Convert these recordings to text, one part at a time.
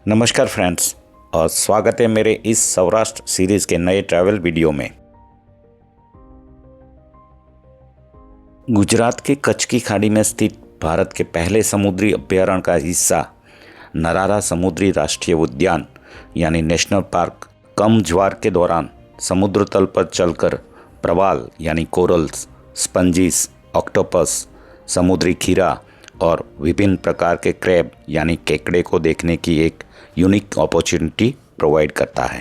नमस्कार फ्रेंड्स और स्वागत है मेरे इस सौराष्ट्र सीरीज़ के नए ट्रैवल वीडियो में। गुजरात के कच्छ की खाड़ी में स्थित भारत के पहले समुद्री अभयारण्य का हिस्सा नरारा समुद्री राष्ट्रीय उद्यान यानी नेशनल पार्क कम ज्वार के दौरान समुद्र तल पर चलकर प्रवाल यानी कोरल्स, स्पंजीज, ऑक्टोपस, समुद्री खीरा और विभिन्न प्रकार के क्रैब यानी केकड़े को देखने की एक यूनिक अपॉर्चुनिटी प्रोवाइड करता है।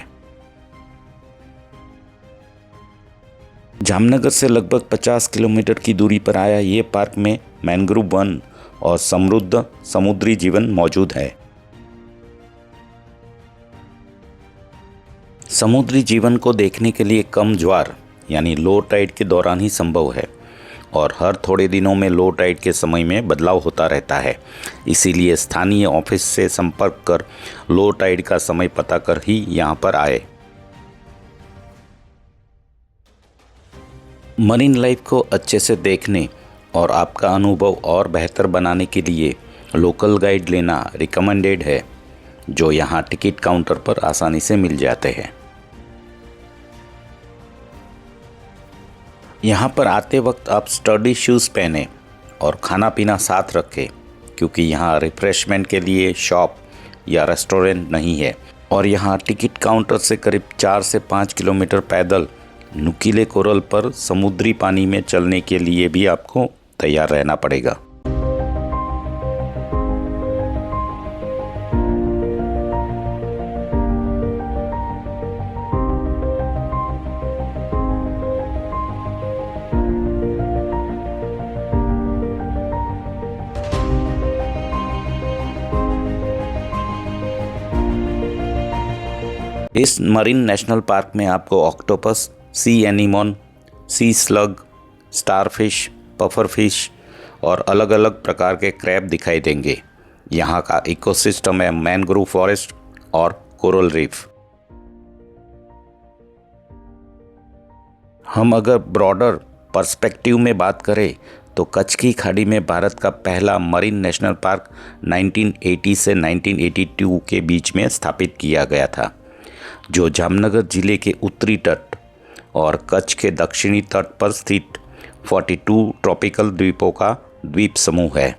जामनगर से लगभग 50 किलोमीटर की दूरी पर आया ये पार्क में मैंग्रोव वन और समृद्ध समुद्री जीवन मौजूद है। समुद्री जीवन को देखने के लिए कम ज्वार यानी लो टाइड के दौरान ही संभव है और हर थोड़े दिनों में लो टाइड के समय में बदलाव होता रहता है। इसीलिए स्थानीय ऑफिस से संपर्क कर लो टाइड का समय पता कर ही यहाँ पर आए। मरीन लाइफ को अच्छे से देखने और आपका अनुभव और बेहतर बनाने के लिए लोकल गाइड लेना रिकमेंडेड है, जो यहाँ टिकट काउंटर पर आसानी से मिल जाते हैं। यहाँ पर आते वक्त आप स्टडी शूज़ पहने और खाना पीना साथ रखें, क्योंकि यहाँ रिफ्रेशमेंट के लिए शॉप या रेस्टोरेंट नहीं है और यहाँ टिकट काउंटर से करीब 4 से 5 किलोमीटर पैदल नुकीले कोरल पर समुद्री पानी में चलने के लिए भी आपको तैयार रहना पड़ेगा। इस मरीन नेशनल पार्क में आपको ऑक्टोपस, सी एनीमोन, सी स्लग, स्टारफिश, पफरफिश और अलग अलग प्रकार के क्रैब दिखाई देंगे। यहाँ का इकोसिस्टम है मैंग्रोव फॉरेस्ट और कोरल रीफ। हम अगर ब्रॉडर पर्सपेक्टिव में बात करें तो कच्छ की खाड़ी में भारत का पहला मरीन नेशनल पार्क 1980 से 1982 के बीच में स्थापित किया गया था, जो जामनगर जिले के उत्तरी तट और कच्छ के दक्षिणी तट पर स्थित 42 ट्रॉपिकल द्वीपों का द्वीप समूह है।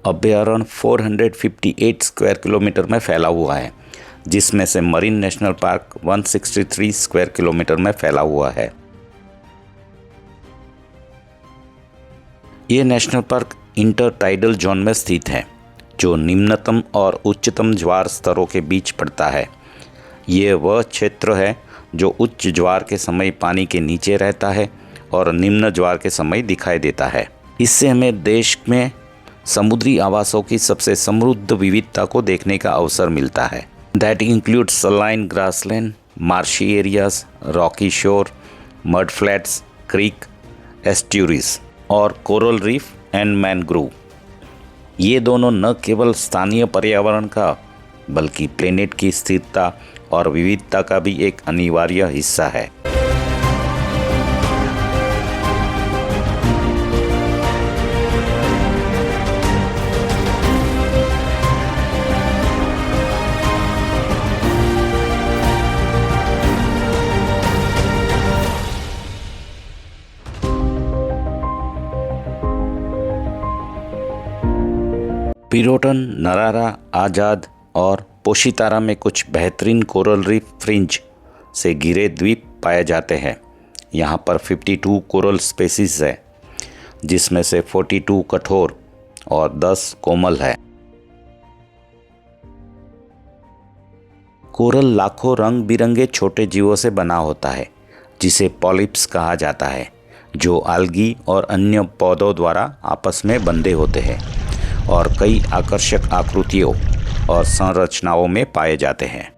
अभयारण्य 458 स्क्वायर किलोमीटर में फैला हुआ है, जिसमें से marine national park 163 square kilometre में फैला हुआ है। ये national park inter tidal zone में स्थित है, जो निम्नतम और उच्चतम ज्वार स्तरों के बीच पड़ता है। ये वह क्षेत्र है जो उच्च ज्वार के समय पानी के नीचे रहता है और निम्न ज्वार के समय दिखाई देता है। इससे हमें देश में समुद्री आवासों की सबसे समृद्ध विविधता को देखने का अवसर मिलता है। That includes saline grassland, marshy areas, Rocky शोर, मड फ्लैट्स, क्रीक, एस्ट्यूरीज और कोरल रीफ एंड मैंग्रोव। ये दोनों न केवल स्थानीय पर्यावरण का बल्कि प्लेनेट की स्थिरता और विविधता का भी एक अनिवार्य हिस्सा है। पिरोटन, नरारा, आज़ाद और पोशितारा में कुछ बेहतरीन कोरल रीफ फ्रिंज से घिरे द्वीप पाए जाते हैं। यहाँ पर 52 कोरल स्पेसीज है, जिसमें से 42 कठोर और 10 कोमल है। कोरल लाखों रंग बिरंगे छोटे जीवों से बना होता है, जिसे पॉलिप्स कहा जाता है, जो आल्गी और अन्य पौधों द्वारा आपस में बंधे होते हैं और कई आकर्षक आकृतियों और संरचनाओं में पाए जाते हैं।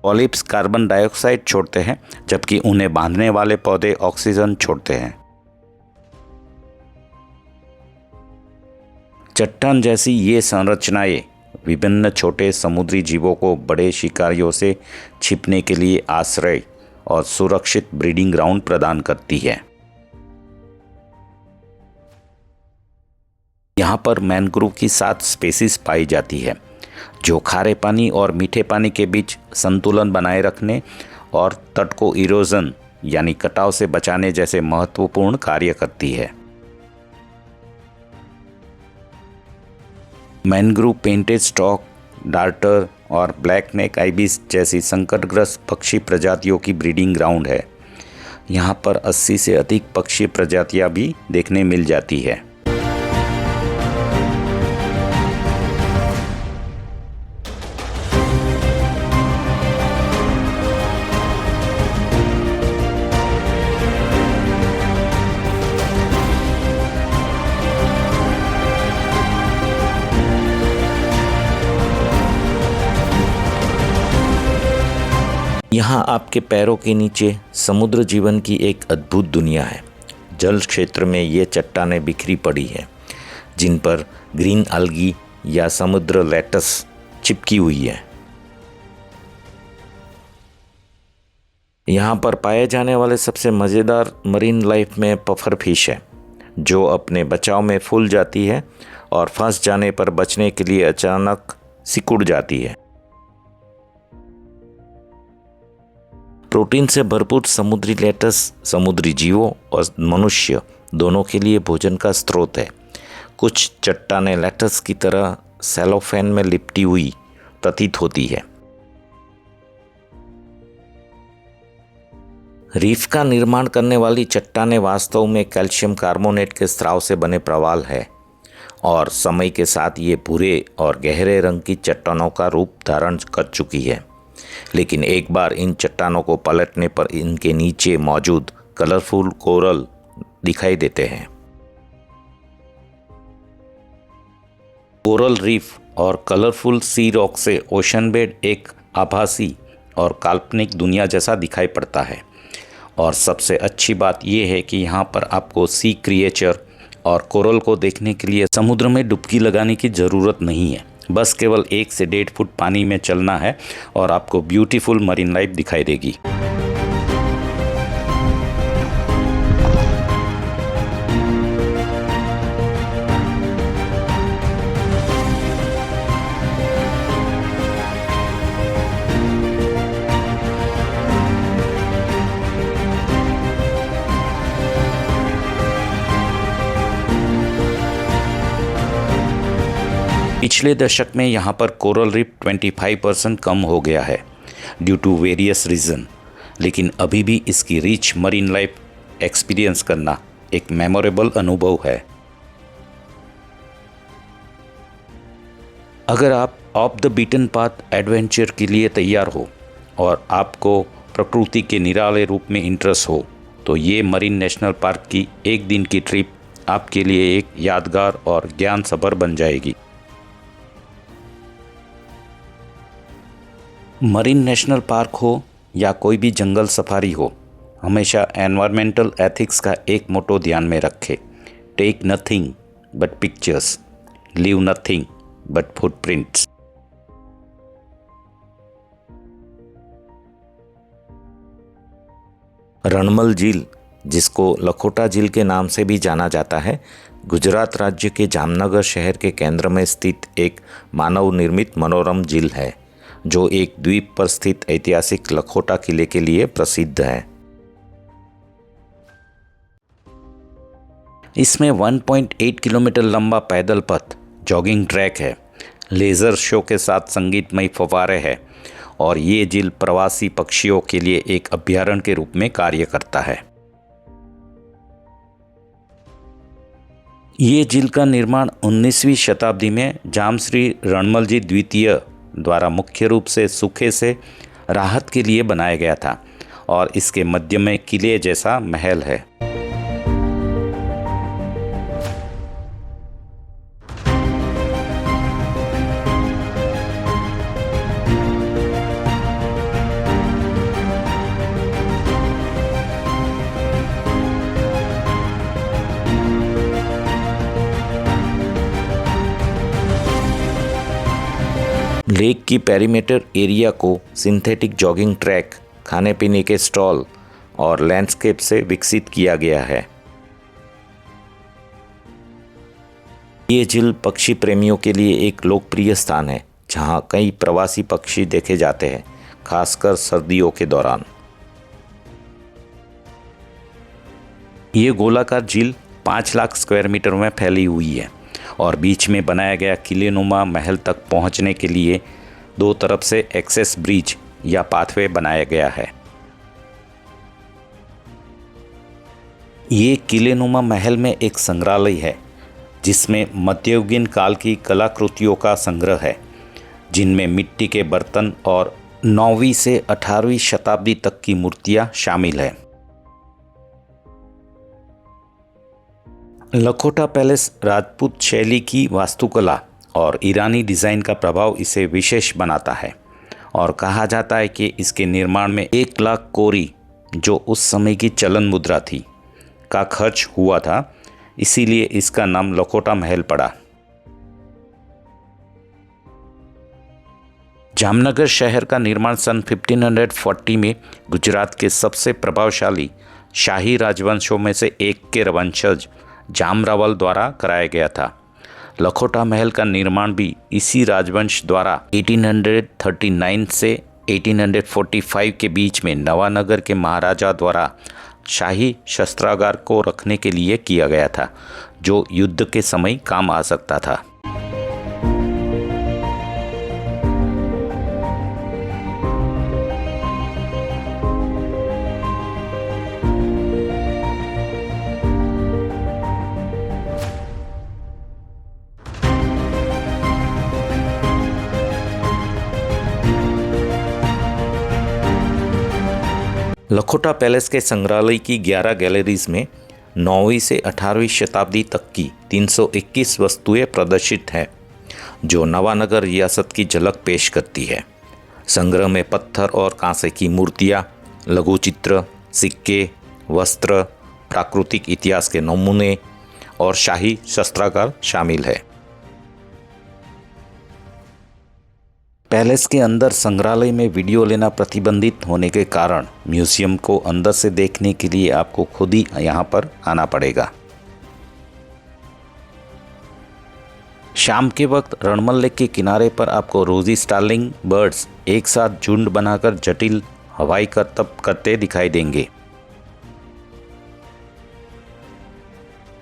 पॉलिप्स कार्बन डाइऑक्साइड छोड़ते हैं, जबकि उन्हें बांधने वाले पौधे ऑक्सीजन छोड़ते हैं। चट्टान जैसी ये संरचनाएं विभिन्न छोटे समुद्री जीवों को बड़े शिकारियों से छिपने के लिए आश्रय और सुरक्षित ब्रीडिंग ग्राउंड प्रदान करती है। यहाँ पर मैंग्रोव की 7 स्पेसीज पाई जाती है जो खारे पानी और मीठे पानी के बीच संतुलन बनाए रखने और तट को इरोजन यानी कटाव से बचाने जैसे महत्वपूर्ण कार्य करती है। मैंग्रोव पेंटेड स्टॉक, डार्टर और ब्लैक नेक आइबिस जैसी संकटग्रस्त पक्षी प्रजातियों की ब्रीडिंग ग्राउंड है। यहाँ पर 80 से अधिक पक्षी प्रजातियाँ भी देखने मिल जाती है। यहाँ आपके पैरों के नीचे समुद्र जीवन की एक अद्भुत दुनिया है। जल क्षेत्र में ये चट्टानें बिखरी पड़ी हैं जिन पर ग्रीन अलगी या समुद्र लेटस चिपकी हुई है। यहाँ पर पाए जाने वाले सबसे मज़ेदार मरीन लाइफ में पफर फिश है जो अपने बचाव में फूल जाती है और फंस जाने पर बचने के लिए अचानक सिकुड़ जाती है। प्रोटीन से भरपूर समुद्री लेटस समुद्री जीवों और मनुष्य दोनों के लिए भोजन का स्रोत है। कुछ चट्टानें लेटस की तरह सेलोफेन में लिपटी हुई प्रतीत होती है। रीफ का निर्माण करने वाली चट्टानें वास्तव में कैल्शियम कार्बोनेट के स्राव से बने प्रवाल है और समय के साथ ये भूरे और गहरे रंग की चट्टानों का रूप धारण कर चुकी है। लेकिन एक बार इन चट्टानों को पलटने पर इनके नीचे मौजूद कलरफुल कोरल दिखाई देते हैं। कोरल रीफ और कलरफुल सी रॉक से ओशन बेड एक आभासी और काल्पनिक दुनिया जैसा दिखाई पड़ता है। और सबसे अच्छी बात यह है कि यहाँ पर आपको सी क्रिएचर और कोरल को देखने के लिए समुद्र में डुबकी लगाने की ज़रूरत नहीं है। बस केवल 1 से 1.5 फुट पानी में चलना है और आपको ब्यूटीफुल मरीन लाइफ दिखाई देगी। पिछले दशक में यहाँ पर कोरल रीफ 25% कम हो गया है ड्यू टू वेरियस रीज़न, लेकिन अभी भी इसकी रिच मरीन लाइफ एक्सपीरियंस करना एक मेमोरेबल अनुभव है। अगर आप of the beaten path adventure के लिए तैयार हो और आपको प्रकृति के निराले रूप में इंटरेस्ट हो तो ये मरीन नेशनल पार्क की एक दिन की ट्रिप आपके लिए एक यादगार और ज्ञान सभर बन जाएगी। मरीन नेशनल पार्क हो या कोई भी जंगल सफारी हो, हमेशा एनवायरमेंटल एथिक्स का एक मोटो ध्यान में रखें। Take nothing but pictures, leave nothing but footprints. Ranmal झील, जिसको लखोटा झील के नाम से भी जाना जाता है, गुजरात राज्य के जामनगर शहर के केंद्र में स्थित एक मानव निर्मित मनोरम झील है जो एक द्वीप पर स्थित ऐतिहासिक लखोटा किले के लिए प्रसिद्ध है। इसमें 1.8 किलोमीटर लंबा पैदल पथ, जॉगिंग ट्रैक है, लेज़र शो के साथ संगीतमय फव्वारे हैं और ये झील प्रवासी पक्षियों के लिए एक अभयारण्य के रूप में कार्य करता है। ये झील का निर्माण 19वीं शताब्दी में जामश्री रणमलजी द्वितीय द्वारा मुख्य रूप से सूखे से राहत के लिए बनाया गया था और इसके मध्य में किले जैसा महल है। लेक की पेरीमीटर एरिया को सिंथेटिक जॉगिंग ट्रैक, खाने पीने के स्टॉल और लैंडस्केप से विकसित किया गया है। ये झील पक्षी प्रेमियों के लिए एक लोकप्रिय स्थान है जहां कई प्रवासी पक्षी देखे जाते हैं, खासकर सर्दियों के दौरान। ये गोलाकार झील 5 लाख स्क्वायर मीटर में फैली हुई है और बीच में बनाया गया किलेनुमा महल तक पहुंचने के लिए 2 तरफ से एक्सेस ब्रिज या पाथवे बनाया गया है। ये किलेनुमा महल में एक संग्रहालय है जिसमें मध्ययुगीन काल की कलाकृतियों का संग्रह है, जिनमें मिट्टी के बर्तन और 9वीं से 18वीं शताब्दी तक की मूर्तियां शामिल हैं। लखोटा पैलेस राजपूत शैली की वास्तुकला और ईरानी डिज़ाइन का प्रभाव इसे विशेष बनाता है और कहा जाता है कि इसके निर्माण में 1 लाख कोरी, जो उस समय की चलन मुद्रा थी, का खर्च हुआ था। इसीलिए इसका नाम लखोटा महल पड़ा। जामनगर शहर का निर्माण सन 1540 में गुजरात के सबसे प्रभावशाली शाही राजवंशों में से एक के वंशज जामरावल द्वारा कराया गया था। लखोटा महल का निर्माण भी इसी राजवंश द्वारा 1839 से 1845 के बीच में नवानगर के महाराजा द्वारा शाही शस्त्रागार को रखने के लिए किया गया था, जो युद्ध के समय काम आ सकता था। लखोटा पैलेस के संग्रहालय की 11 गैलरीज में 9वीं से 18वीं शताब्दी तक की 321 वस्तुएं प्रदर्शित हैं, जो नवानगर रियासत की झलक पेश करती है। संग्रह में पत्थर और कांसे की मूर्तियां, लघुचित्र, सिक्के, वस्त्र, प्राकृतिक इतिहास के नमूने और शाही शस्त्रागार शामिल है। पैलेस के अंदर संग्रहालय में वीडियो लेना प्रतिबंधित होने के कारण म्यूजियम को अंदर से देखने के लिए आपको खुद ही यहाँ पर आना पड़ेगा। शाम के वक्त रणमल लेक के किनारे पर आपको रोजी स्टार्लिंग बर्ड्स एक साथ झुंड बनाकर जटिल हवाई करतब करते दिखाई देंगे।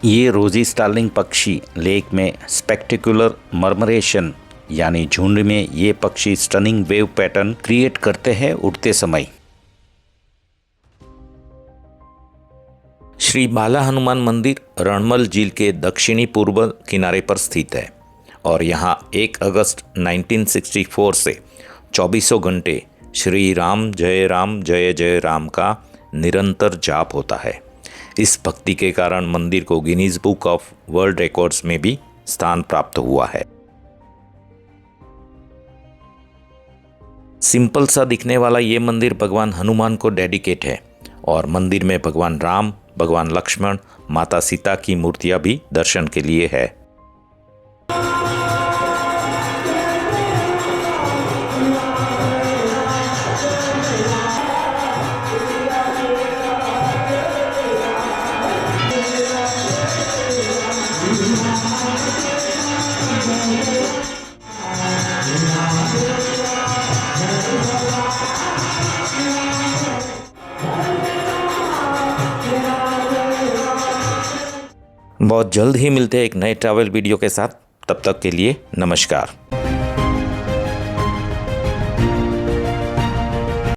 ये रोजी स्टार्लिंग पक्षी लेक में स्पेक्टेकुलर मर्मरेशन यानी झुंड में ये पक्षी स्टनिंग वेव पैटर्न क्रिएट करते हैं उड़ते समय। श्री बाला हनुमान मंदिर रणमल झील के दक्षिणी पूर्व किनारे पर स्थित है और यहाँ 1 अगस्त 1964 से 24 घंटे श्री राम जय जय राम का निरंतर जाप होता है। इस भक्ति के कारण मंदिर को Guinness book of world records में भी स्थान प्राप्त हुआ है। सिंपल सा दिखने वाला ये मंदिर भगवान हनुमान को डेडिकेट है और मंदिर में भगवान राम, भगवान लक्ष्मण, माता सीता की मूर्तियां भी दर्शन के लिए है। बहुत जल्द ही मिलते हैं एक नए ट्रैवल वीडियो के साथ। तब तक के लिए नमस्कार।